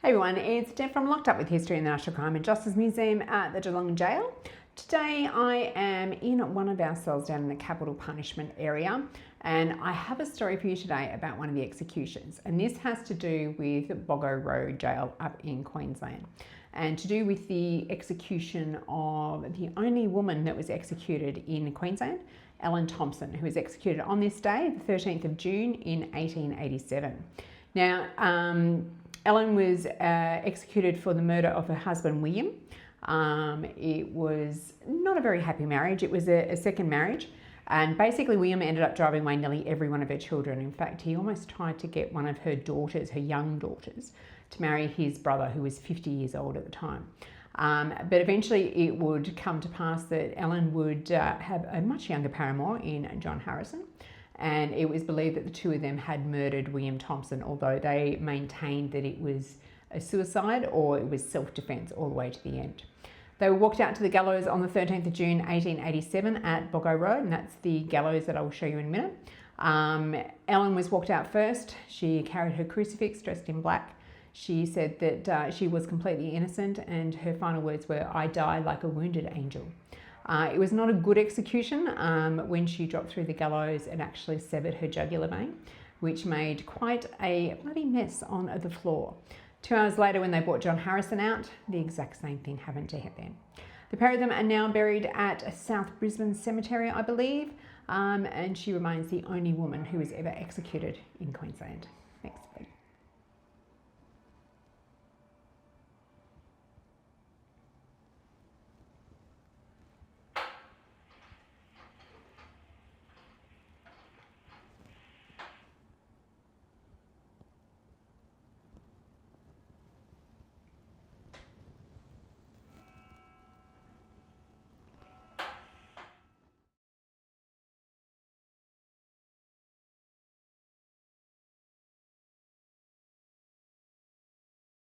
Hey everyone, it's Deb from Locked Up with History in the National Crime and Justice Museum at the Geelong Jail. Today I am in one of our cells down in the capital punishment area, and I have a story for you today about one of the executions, and this has to do with Boggo Road Jail up in Queensland, and to do with the execution of the only woman that was executed in Queensland, Wiilliam Thompson, who was executed on this day, the 13th of June in 1887. Now, Ellen was executed for the murder of her husband, William. It was not a very happy marriage. It was a second marriage. And basically, William ended up driving away nearly every one of her children. In fact, he almost tried to get one of her daughters, her young daughters, to marry his brother, who was 50 years old at the time. But eventually it would come to pass that Ellen would have a much younger paramour in John Harrison. And it was believed that the two of them had murdered Wiilliam Thompson, although they maintained that it was a suicide or it was self-defence all the way to the end. They were walked out to the gallows on the 13th of June 1887 at Boggo Road, and that's the gallows that I will show you in a minute. Ellen was walked out first. She carried her crucifix dressed in black. She said that she was completely innocent, and her final words were, "I die like a wounded angel." It was not a good execution. When she dropped through the gallows, it actually severed her jugular vein, which made quite a bloody mess on the floor. 2 hours later, when they brought John Harrison out, the exact same thing happened to him. The pair of them are now buried at South Brisbane Cemetery, I believe, and she remains the only woman who was ever executed in Queensland. Thanks.